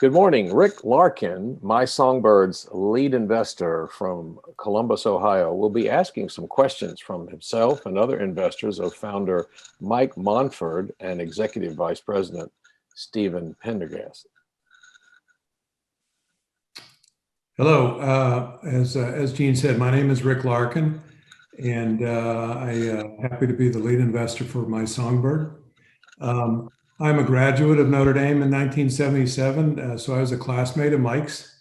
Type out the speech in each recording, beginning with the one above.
Good morning. Rick Larkin, My Songbird's lead investor from Columbus, Ohio, will be asking some questions from himself and other investors of founder Mike Monford and Executive Vice President Stephen Pendergast. Hello. As Gene said, my name is Rick Larkin, and I'm happy to be the lead investor for My Songbird. I'm a graduate of Notre Dame in 1977, so I was a classmate of Mike's.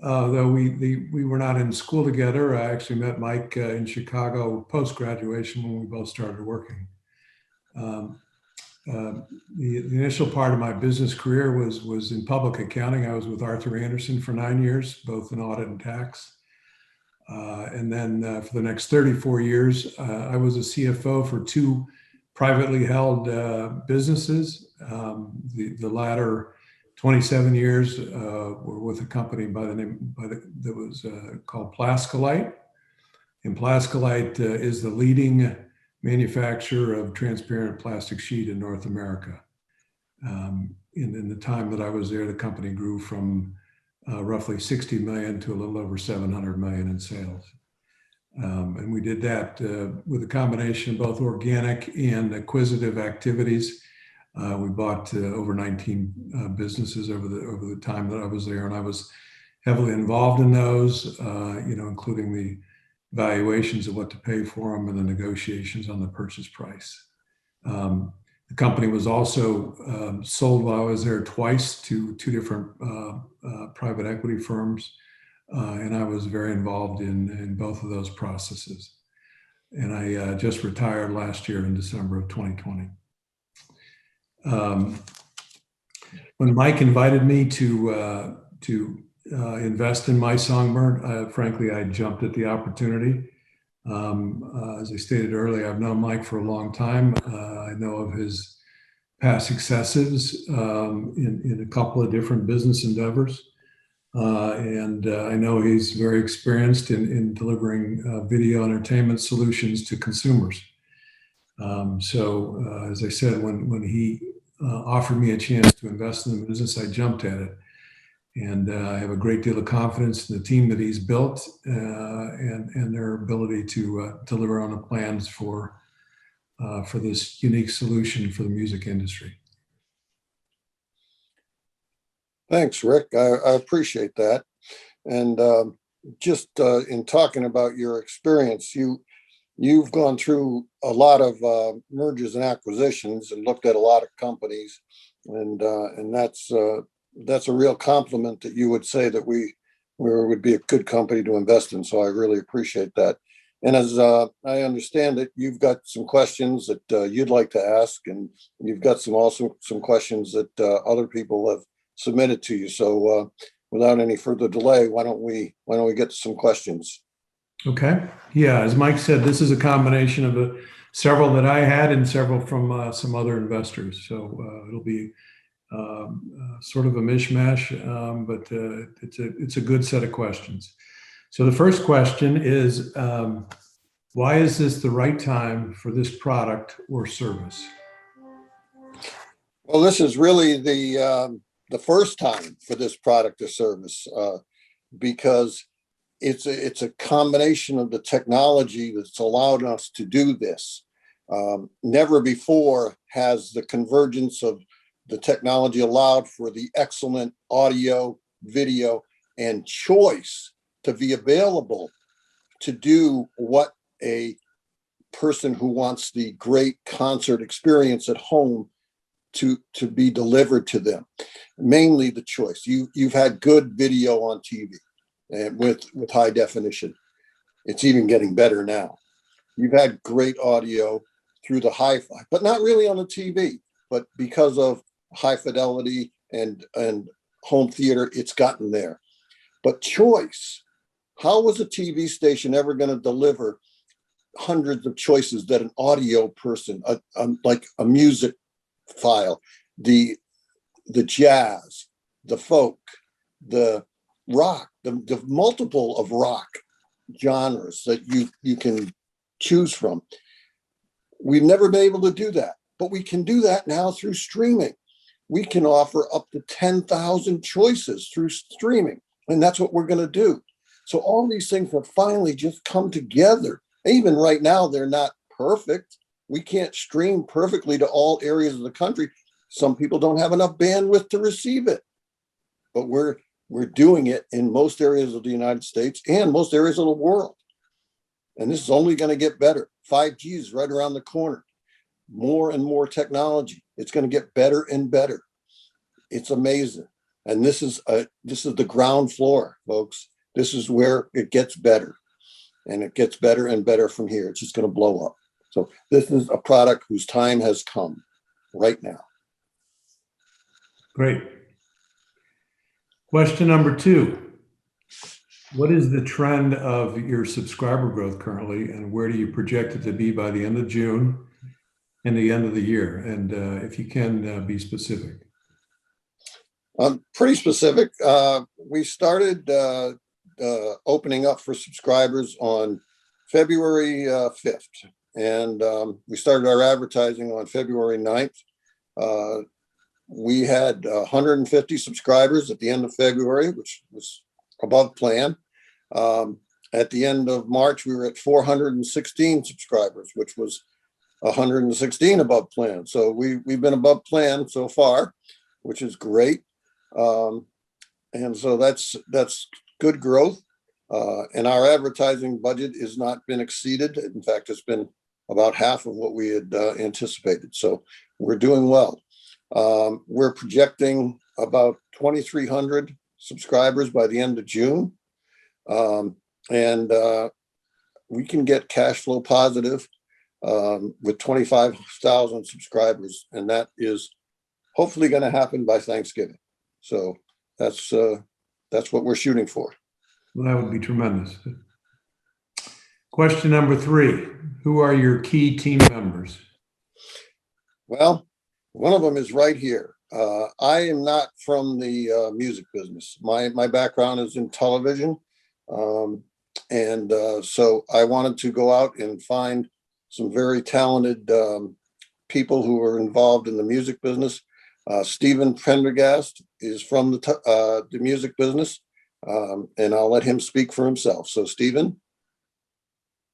Though we were not in school together, I actually met Mike in Chicago post-graduation when we both started working. The initial part of my business career was in public accounting. I was with Arthur Andersen for 9 years, both in audit and tax. And then for the next 34 years, I was a CFO for two privately held businesses. The latter 27 years were with a company that was called Plaskolite. And Plaskolite is the leading manufacturer of transparent plastic sheet in North America. In the time that I was there, the company grew from roughly 60 million to a little over 700 million in sales. And we did that with a combination of both organic and acquisitive activities. We bought over 19 businesses over the time that I was there, and I was heavily involved in those, including the valuations of what to pay for them and the negotiations on the purchase price. The company was also sold while I was there twice to two different private equity firms. And I was very involved in both of those processes. And I just retired last year in December of 2020. When Mike invited me to invest in My Songbird, frankly, I jumped at the opportunity. As I stated earlier, I've known Mike for a long time. I know of his past successes in a couple of different business endeavors. And I know he's very experienced in delivering video entertainment solutions to consumers. So as I said, when he offered me a chance to invest in the business, I jumped at it. And I have a great deal of confidence in the team that he's built and their ability to deliver on the plans for this unique solution for the music industry. Thanks, Rick. I appreciate that. And just in talking about your experience, you've gone through a lot of mergers and acquisitions and looked at a lot of companies, and that's a real compliment that you would say that we would be a good company to invest in. So I really appreciate that. And as I understand it, you've got some questions that you'd like to ask, and you've got some questions that other people have submitted to you. So without any further delay, why don't we get to some questions? Okay. Yeah, as Mike said, this is a combination of several that I had and several from some other investors. So it'll be sort of a mishmash, but it's a good set of questions. So the first question is, why is this the right time for this product or service? Well, this is really the first time for this product or service because it's a combination of the technology that's allowed us to do this. Never before has the convergence of the technology allowed for the excellent audio, video, and choice to be available to do what a person who wants the great concert experience at home to be delivered to them. Mainly the choice. You've had good video on TV with high definition. It's even getting better now. You've had great audio through the hi-fi, but not really on the TV. But because of high fidelity and home theater, it's gotten there. But choice, how was a TV station ever going to deliver hundreds of choices that an audio person, like a music file, the jazz, the folk, the rock, the multiple of rock genres that you can choose from? We've never been able to do that, but we can do that now through streaming. we can offer up to 10,000 choices through streaming. And that's what we're going to do. So all these things have finally just come together. Even right now, they're not perfect. We can't stream perfectly to all areas of the country. Some people don't have enough bandwidth to receive it. But we're doing it in most areas of the United States and most areas of the world. And this is only going to get better. 5G is right around the corner. More and more technology. It's going to get better and better. It's amazing. And this is the ground floor, folks. This is where it gets better. And it gets better and better from here. It's just going to blow up. So this is a product whose time has come right now. Great. Question number 2. What is the trend of your subscriber growth currently, and where do you project it to be by the end of June and the end of the year? And if you can be specific. Pretty specific. We started opening up for subscribers on February 5th. And we started our advertising on February 9th. We had 150 subscribers at the end of February, which was above plan. At the end of March, we were at 416 subscribers, which was 116 above plan. So we've been above plan so far, which is great. And so that's good growth. And our advertising budget has not been exceeded. In fact, it's been about half of what we had anticipated. So we're doing well. We're projecting about 2,300 subscribers by the end of June. And we can get cash flow positive with 25,000 subscribers. And that is hopefully going to happen by Thanksgiving. So that's what we're shooting for. Well, that would be tremendous. Question number 3. Who are your key team members? Well, one of them is right here. I am not from the music business. My background is in television. So I wanted to go out and find some very talented people who are involved in the music business. Stephen Prendergast is from the music business, and I'll let him speak for himself. So, Stephen.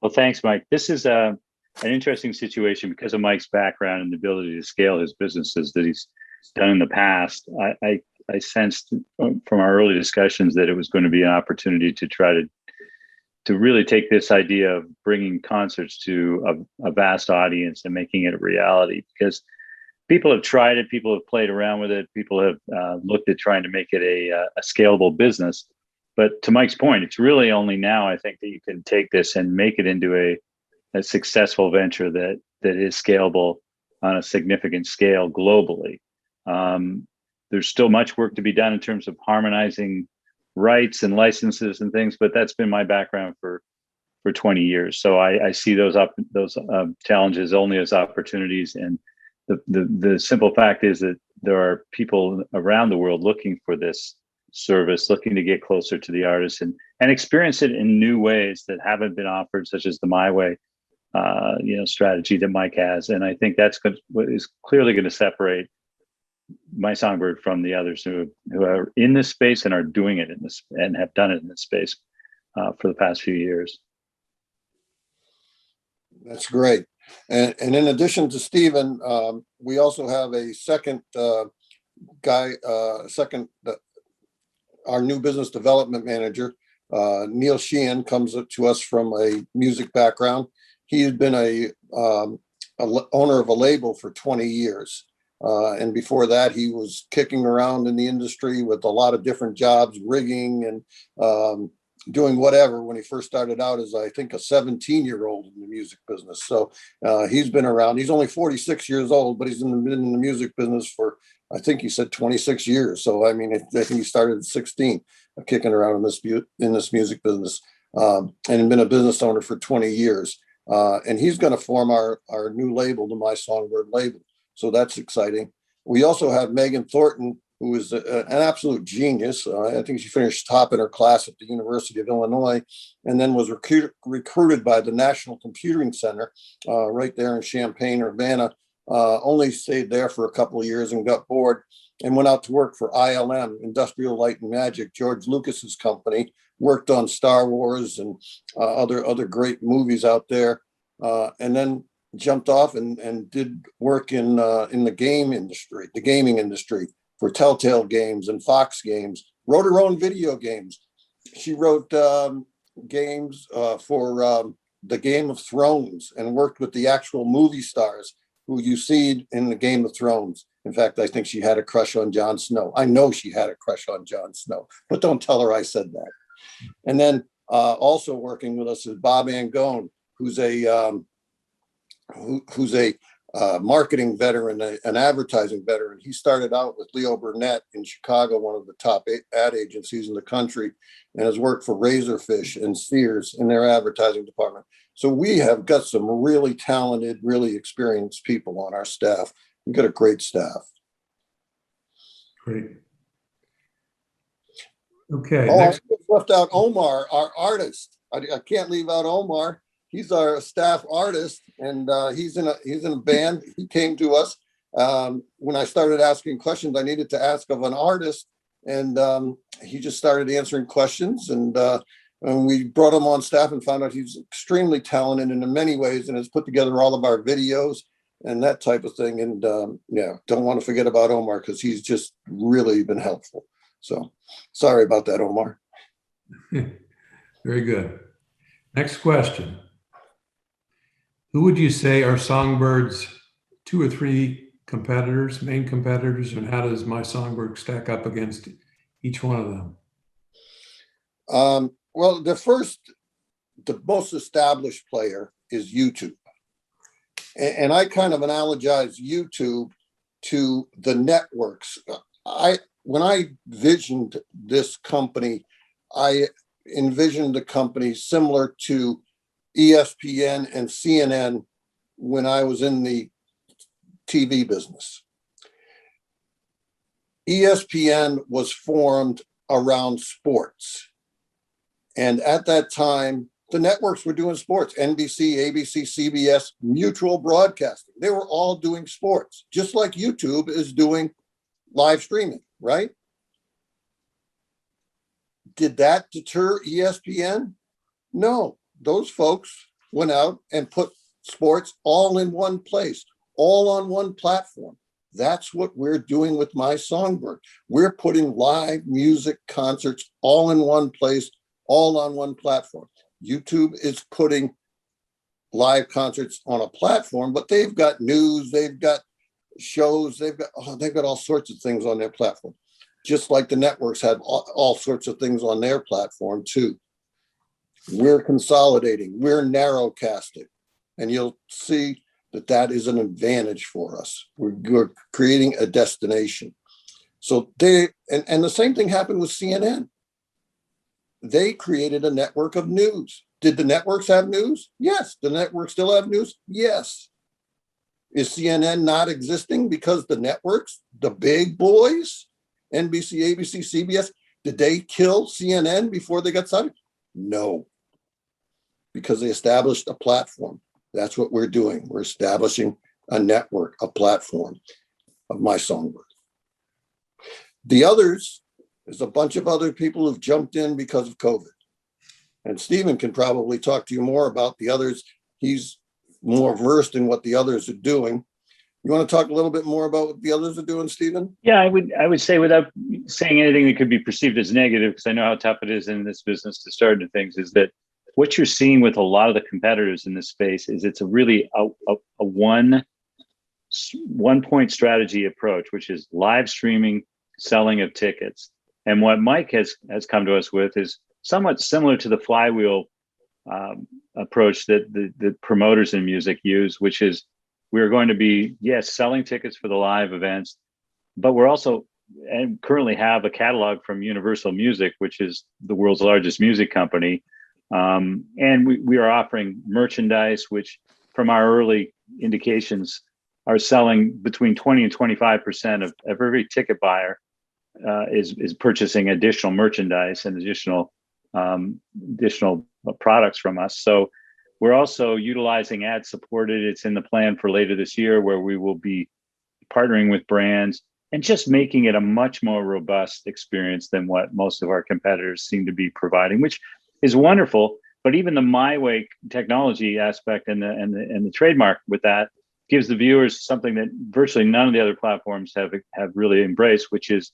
Well, thanks, Mike. This is an interesting situation because of Mike's background and the ability to scale his businesses that he's done in the past. I sensed from our early discussions that it was going to be an opportunity to try to really take this idea of bringing concerts to a vast audience and making it a reality, because people have tried it, people have played around with it, people have looked at trying to make it a scalable business. But to Mike's point, it's really only now, I think, that you can take this and make it into a successful venture that is scalable on a significant scale globally. There's still much work to be done in terms of harmonizing rights and licenses and things, but that's been my background for 20 years. So I see those challenges only as opportunities. And the simple fact is that there are people around the world looking for this service, looking to get closer to the artists and experience it in new ways that haven't been offered, such as the My Way strategy that Mike has. And I think that's what is clearly going to separate My Songbird from the others who are in this space and are doing it in this and have done it in this space for the past few years. That's great. And in addition to Stephen, we also have a second guy, our new business development manager, Neil Sheehan, comes to us from a music background. He had been a owner of a label for 20 years. And before that, he was kicking around in the industry with a lot of different jobs, rigging and doing whatever when he first started out as, I think, a 17-year-old in the music business. So he's been around. He's only 46 years old, but he's been in the music business for, I think he said 26 years. So, I mean, I think he started at 16, kicking around in this music business and been a business owner for 20 years. And he's going to form our new label, the My Songbird label. So that's exciting. We also have Megan Thornton, who is an absolute genius. I think she finished top in her class at the University of Illinois and then was recruited by the National Computing Center right there in Champaign, Urbana. Only stayed there for a couple of years and got bored and went out to work for ILM, Industrial Light and Magic, George Lucas's company, worked on Star Wars and other great movies out there, and then jumped off and did work in the gaming industry for Telltale Games and Fox Games. Wrote her own video games. She wrote games for the Game of Thrones and worked with the actual movie stars who you see in the Game of Thrones. In fact, I think she had a crush on Jon Snow. I know she had a crush on Jon Snow, but don't tell her I said that. And then also working with us is Bob Angone, who's a marketing veteran, an advertising veteran. He started out with Leo Burnett in Chicago, one of the top ad agencies in the country, and has worked for Razorfish and Sears in their advertising department. So we have got some really talented, really experienced people on our staff. We've got a great staff. Great. Okay. Oh, Next. I left out Omar, our artist. I can't leave out Omar. He's our staff artist, and he's in a band. He came to us when I started asking questions I needed to ask of an artist, and he just started answering questions. And we brought him on staff and found out he's extremely talented in many ways, and has put together all of our videos and that type of thing. And don't want to forget about Omar, because he's just really been helpful. So sorry about that, Omar. Very good. Next question. Who would you say are Songbird's 2 or 3 competitors, main competitors, and how does My Songbird stack up against each one of them? Well, the most established player is YouTube. And I kind of analogize YouTube to the networks. When I visioned this company, I envisioned a company similar to ESPN and CNN when I was in the TV business. ESPN was formed around sports. And at that time, the networks were doing sports. NBC, ABC, CBS, mutual broadcasting. They were all doing sports, just like YouTube is doing live streaming, right? Did that deter ESPN? No. Those folks went out and put sports all in one place, all on one platform. That's what we're doing with My Songbird. We're putting live music concerts all in one place, all on one platform. YouTube is putting live concerts on a platform, but they've got news, they've got shows, they've got all sorts of things on their platform. Just like the networks have all sorts of things on their platform too. We're consolidating, we're narrowcasting, and you'll see that is an advantage for us. We're creating a destination. So and the same thing happened with CNN. They created a network of news. Did the networks have news? Yes. The networks still have news? Yes. Is CNN not existing because the networks, the big boys, NBC, ABC, CBS, did they kill CNN before they got started? No. Because they established a platform. That's what we're doing. We're establishing a network, a platform of My Songbird. The others, there's a bunch of other people who've jumped in because of COVID. And Stephen can probably talk to you more about the others. He's more versed in what the others are doing. You want to talk a little bit more about what the others are doing, Stephen? Yeah, I would say, without saying anything that could be perceived as negative, because I know how tough it is in this business to start into things, is that what you're seeing with a lot of the competitors in this space is it's a really a one point strategy approach, which is live streaming, selling of tickets. And what Mike has come to us with is somewhat similar to the flywheel approach that the promoters in music use, which is we're going to be, yes, selling tickets for the live events, but we're also and currently have a catalog from Universal Music, which is the world's largest music company. And we are offering merchandise, which from our early indications are selling between 20 and 25% of every ticket buyer is purchasing additional merchandise and additional products from us. So we're also utilizing ad supported. It's in the plan for later this year, where we will be partnering with brands and just making it a much more robust experience than what most of our competitors seem to be providing, which is wonderful. But even the MyWay technology aspect and the trademark with that gives the viewers something that virtually none of the other platforms have really embraced, which is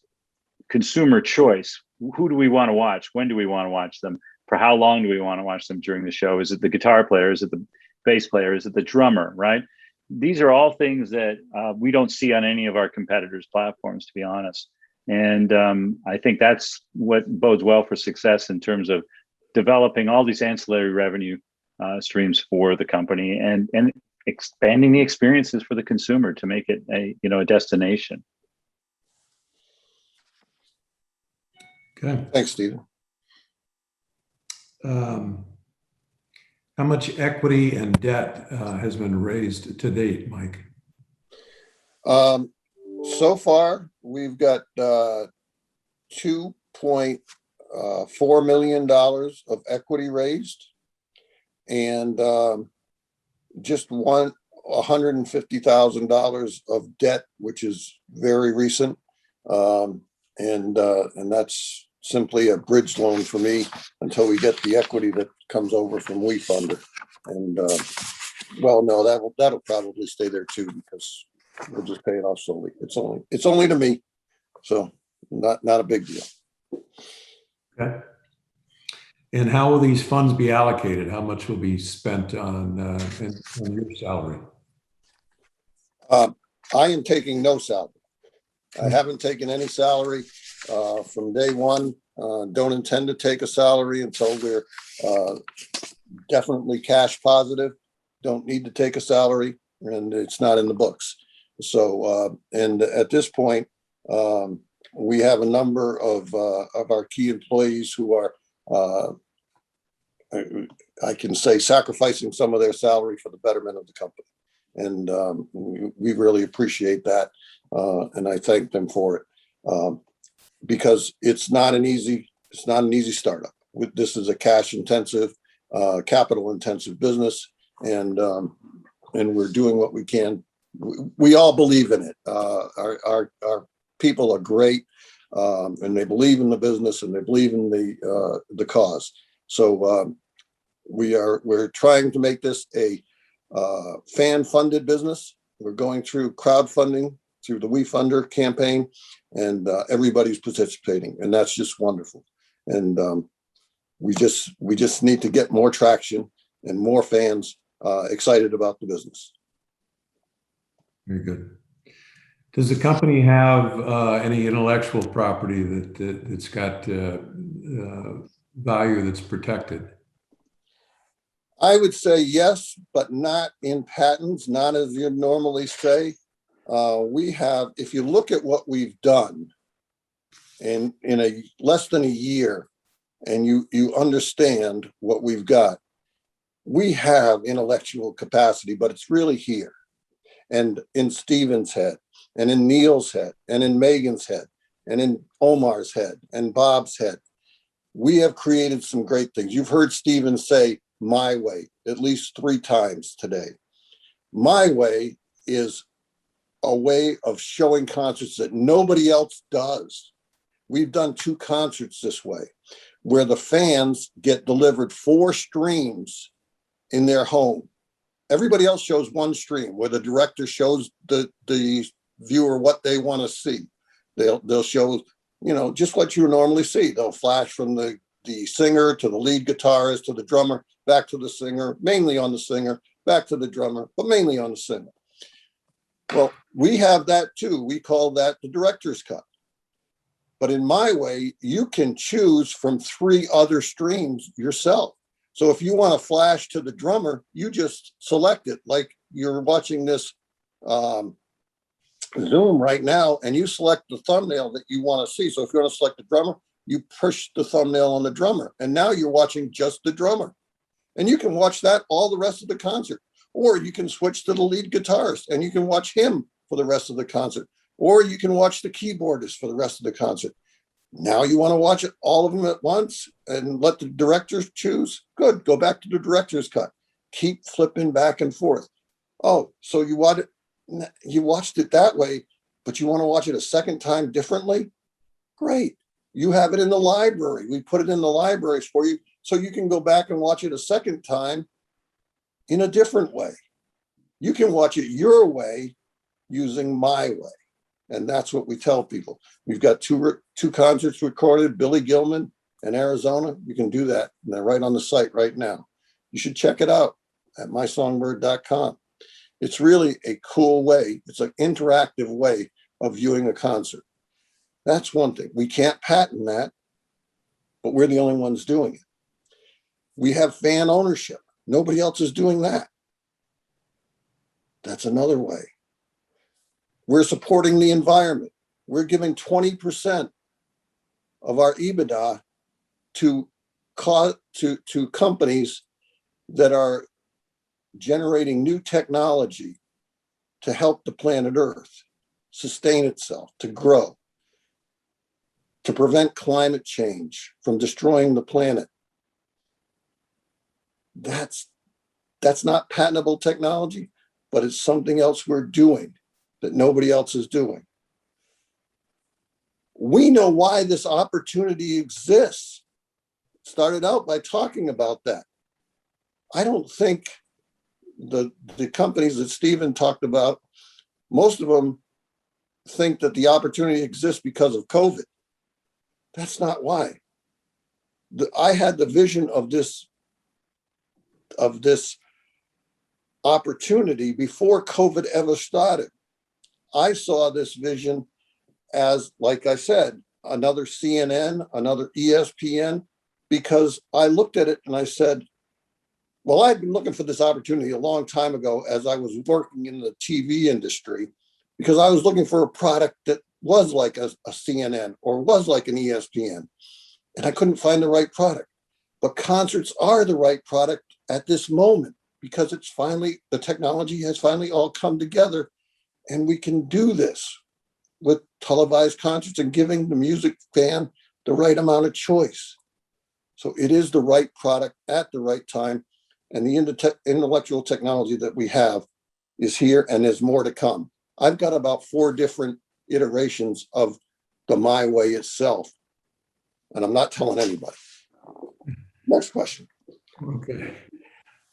consumer choice. Who do we want to watch? When do we want to watch them? For how long do we want to watch them during the show? Is it the guitar player? Is it the bass player? Is it the drummer? Right? These are all things that we don't see on any of our competitors' platforms, to be honest. And I think that's what bodes well for success in terms of developing all these ancillary revenue streams for the company and expanding the experiences for the consumer to make it a destination. Okay. Thanks, Stephen. How much equity and debt has been raised to date, Mike? So far, we've got $2.4 million of equity raised, and just $150,000 of debt, which is very recent, and that's simply a bridge loan for me until we get the equity that comes over from WeFunder. And well, no, that'll probably stay there too, because we'll just pay it off slowly. It's only to me, so not a big deal. Okay. And how will these funds be allocated? How much will be spent on your salary? I am taking no salary. I haven't taken any salary from day one. Don't intend to take a salary until we're definitely cash positive. Don't need to take a salary, and it's not in the books. So, and at this point, we have a number of our key employees who are, I can say, sacrificing some of their salary for the betterment of the company. And we really appreciate that. And I thank them for it, because it's not an easy startup. This is a cash intensive, capital intensive business, and we're doing what we can. We all believe in it. Our people are great, and they believe in the business, and they believe in the cause. So we're trying to make this a fan funded business. We're going through crowdfunding through the WeFunder campaign, and everybody's participating, and that's just wonderful. And we just need to get more traction and more fans excited about the business. Very good. Does the company have any intellectual property that's got value that's protected? I would say yes, but not in patents, not as you normally say. We have, if you look at what we've done in a less than a year, and you understand what we've got, we have intellectual capacity, but it's really here, and in Stephen's head, and in Neil's head, and in Megan's head, and in Omar's head, and Bob's head. We have created some great things. You've heard Stephen say MyWay at least 3 times today. MyWay is a way of showing concerts that nobody else does. We've done 2 concerts this way, where the fans get delivered 4 streams in their home. Everybody else shows 1 stream, where the director shows the viewer what they want to see. They'll show, just what you normally see. They'll flash from the singer to the lead guitarist to the drummer, back to the singer, mainly on the singer, back to the drummer, but mainly on the singer. Well, we have that too. We call that the director's cut. But in MyWay, you can choose from 3 other streams yourself. So if you want to flash to the drummer, you just select it, like you're watching this Zoom right now, and you select the thumbnail that you want to see. So if you want to select the drummer, you push the thumbnail on the drummer, and now you're watching just the drummer. And you can watch that all the rest of the concert. Or you can switch to the lead guitarist, and you can watch him for the rest of the concert. Or you can watch the keyboardist for the rest of the concert. Now you want to watch it, all of them at once, and let the directors choose? Good, go back to the director's cut. Keep flipping back and forth. Oh, so you watched it that way. but you want to watch it a second time differently? Great. You have it in the library. We put it in the libraries for you so you can go back and watch it a second time in a different way. You can watch it your way using my way. And that's what we tell people. We've got two concerts recorded, Billy Gilman in Arizona. You can do that. And they're right on the site right now. You should check it out at mysongbird.com. It's really a cool way. It's an interactive way of viewing a concert. That's one thing. We can't patent that, but we're the only ones doing it. We have fan ownership. Nobody else is doing that. That's another way. We're supporting the environment. We're giving 20% of our EBITDA to companies that are generating new technology to help the planet Earth sustain itself, to grow, to prevent climate change from destroying the planet. That's not patentable technology, but it's something else we're doing that nobody else is doing. We know why this opportunity exists. Started out by talking about that. I don't think the companies that Stephen talked about, most of them think that the opportunity exists because of COVID. That's not why. I had the vision of this opportunity before COVID ever started. I saw this vision as, like I said, another CNN, another ESPN, because I looked at it and I said, well, I'd been looking for this opportunity a long time ago as I was working in the TV industry, because I was looking for a product that was like a CNN or was like an ESPN, and I couldn't find the right product. But concerts are the right product at this moment, because it's finally, the technology has finally all come together, and we can do this with televised concerts and giving the music fan the right amount of choice. So it is the right product at the right time. And the intellectual technology that we have is here, and there's more to come. I've got about 4 different iterations of the My Way itself, and I'm not telling anybody. Next question. Okay.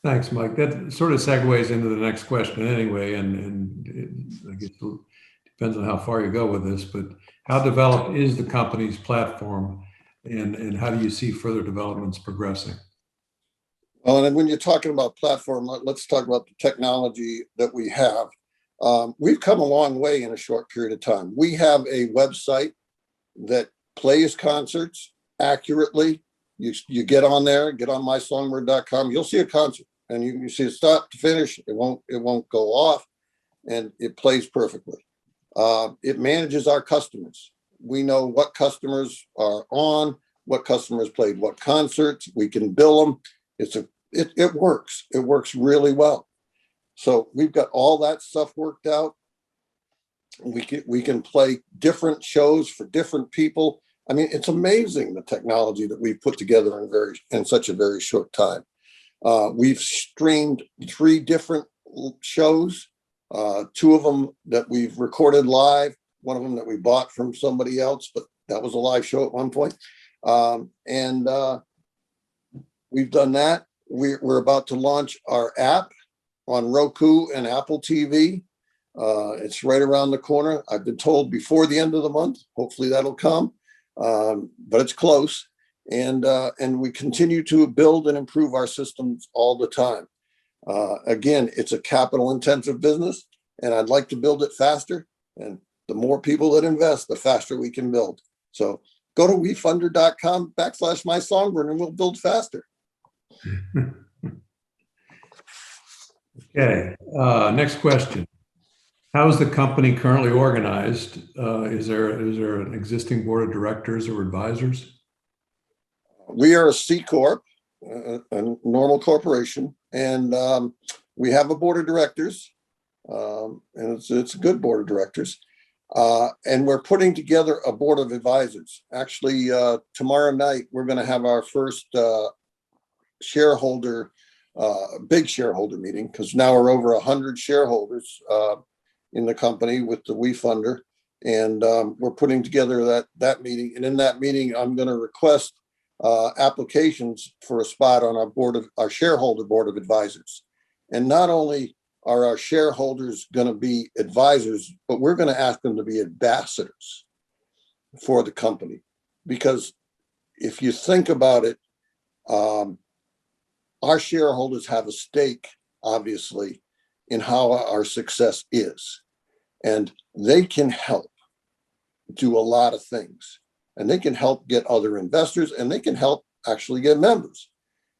Thanks, Mike. That sort of segues into the next question anyway, and I guess it depends on how far you go with this, but how developed is the company's platform, and how do you see further developments progressing? Well, and when you're talking about platform, let's talk about the technology that we have. We've come a long way in a short period of time. We have a website that plays concerts accurately. You get on there, get on mysongbird.com, you'll see a concert, and you see it start to finish. It won't go off, and it plays perfectly. It manages our customers. We know what customers are on, what customers played what concerts. We can bill them. It works. It works really well. So we've got all that stuff worked out. We can play different shows for different people. I mean, it's amazing the technology that we've put together in such a very short time. We've streamed 3 different shows, 2 of them that we've recorded live, one of them that we bought from somebody else, but that was a live show at one point. We've done that. We're about to launch our app on Roku and Apple TV. It's right around the corner. I've been told before the end of the month. Hopefully that'll come, but it's close. And we continue to build and improve our systems all the time. Again, it's a capital intensive business, and I'd like to build it faster. And the more people that invest, the faster we can build. So go to wefunder.com/mysongbird and we'll build faster. Okay. Next question. How is the company currently organized? Is there an existing board of directors or advisors? We are a C Corp, a normal corporation, and we have a board of directors, and it's a good board of directors. And we're putting together a board of advisors. Actually, tomorrow night, we're going to have our first big shareholder meeting, because now we're over 100 shareholders in the company with the WeFunder. And we're putting together that meeting. And in that meeting, I'm going to request applications for a spot on our shareholder board of advisors. And not only are our shareholders going to be advisors, but we're going to ask them to be ambassadors for the company. Because if you think about it, our shareholders have a stake, obviously, in how our success is. And they can help do a lot of things. And they can help get other investors, and they can help actually get members.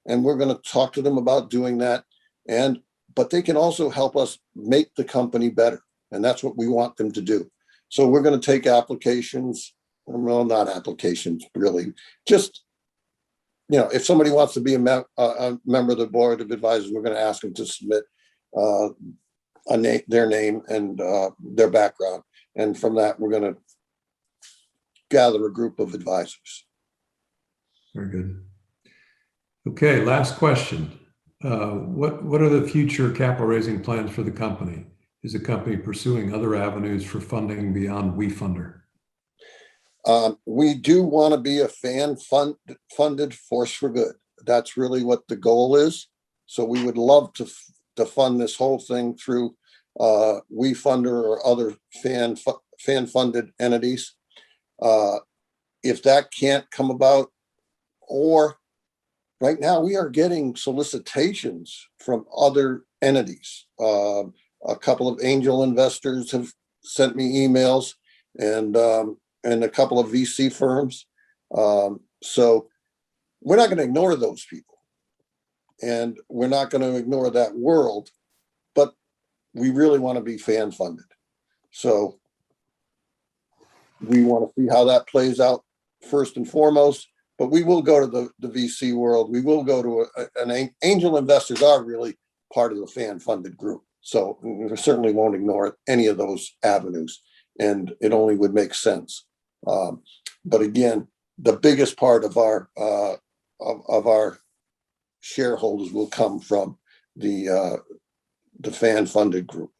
And we're going to talk to them about doing that. But they can also help us make the company better. And that's what we want them to do. So we're going to take applications, well, not applications, really. Just, if somebody wants to be a member of the board of advisors, we're going to ask them to submit their name and their background. And from that, we're going to gather a group of advisors. Very good. Okay, last question. What are the future capital raising plans for the company? Is the company pursuing other avenues for funding beyond WeFunder? We do want to be a funded force for good. That's really what the goal is. So we would love to fund this whole thing through WeFunder or other fan-funded entities. If that can't come about, or right now we are getting solicitations from other entities. A couple of angel investors have sent me emails, and a couple of VC firms. So we're not going to ignore those people, and we're not going to ignore that world, but we really want to be fan funded. So we want to see how that plays out first and foremost, but we will go to the VC world. We will go to an angel investors are really part of the fan funded group. So we certainly won't ignore any of those avenues, and it only would make sense. But again, the biggest part of our shareholders will come from the fan funded group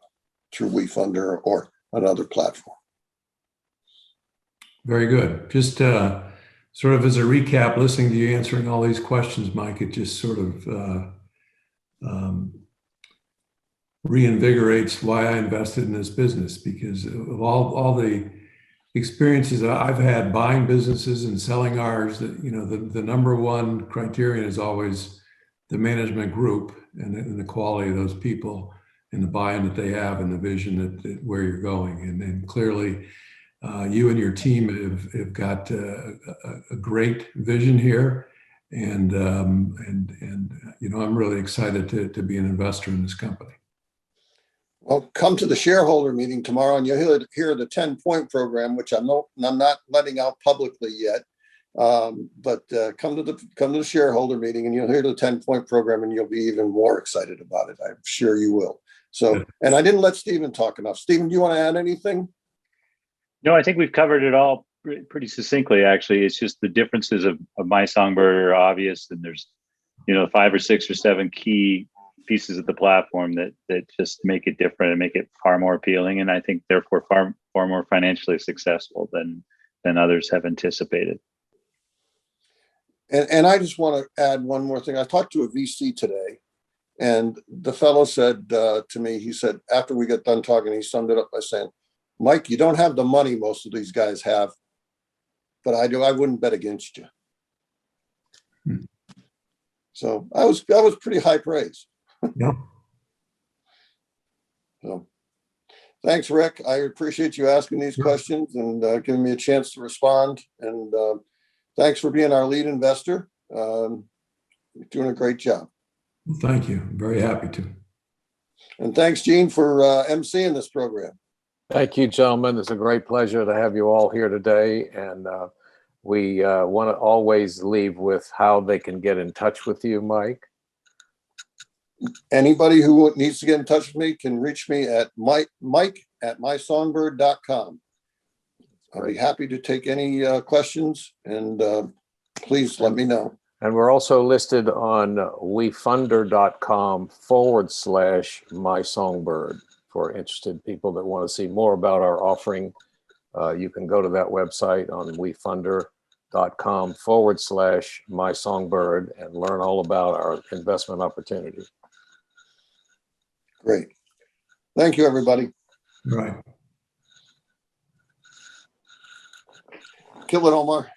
through WeFunder or another platform. Very good. Just sort of as a recap, listening to you answering all these questions, Mike, it just sort of reinvigorates why I invested in this business, because of all the experiences that I've had buying businesses and selling ours, that the number one criterion is always the management group and the quality of those people and the buy-in that they have and the vision that where you're going. And clearly you and your team have got a great vision here, and I'm really excited to be an investor in this company. Well, come to the shareholder meeting tomorrow, and you'll hear the 10-point program, which I'm not letting out publicly yet. But come to the shareholder meeting, and you'll hear the 10-point program, and you'll be even more excited about it. I'm sure you will. So, and I didn't let Stephen talk enough. Stephen, do you want to add anything? No, I think we've covered it all pretty succinctly, actually. It's just the differences of My Songbird are obvious, and there's 5 or 6 or 7 key pieces of the platform that just make it different and make it far more appealing, and I think therefore far more financially successful than others have anticipated. And I just want to add one more thing. I talked to a VC today, and the fellow said to me, he said, after we got done talking, he summed it up by saying, "Mike, you don't have the money most of these guys have, but I do. I wouldn't bet against you." So that was pretty high praise. Yeah. So thanks, Rick. I appreciate you asking these questions and giving me a chance to respond. And thanks for being our lead investor. You're doing a great job. Well, thank you. I'm very happy to. And thanks, Gene, for emceeing this program. Thank you, gentlemen. It's a great pleasure to have you all here today. And we want to always leave with how they can get in touch with you, Mike. Anybody who needs to get in touch with me can reach me at mike@mysongbird.com. I'll be happy to take any questions, and please let me know. And we're also listed on wefunder.com/mysongbird for interested people that want to see more about our offering you can go to that website on wefunder.com/mysongbird and learn all about our investment opportunity. Great. Thank you, everybody. Right. Kill it, Omar.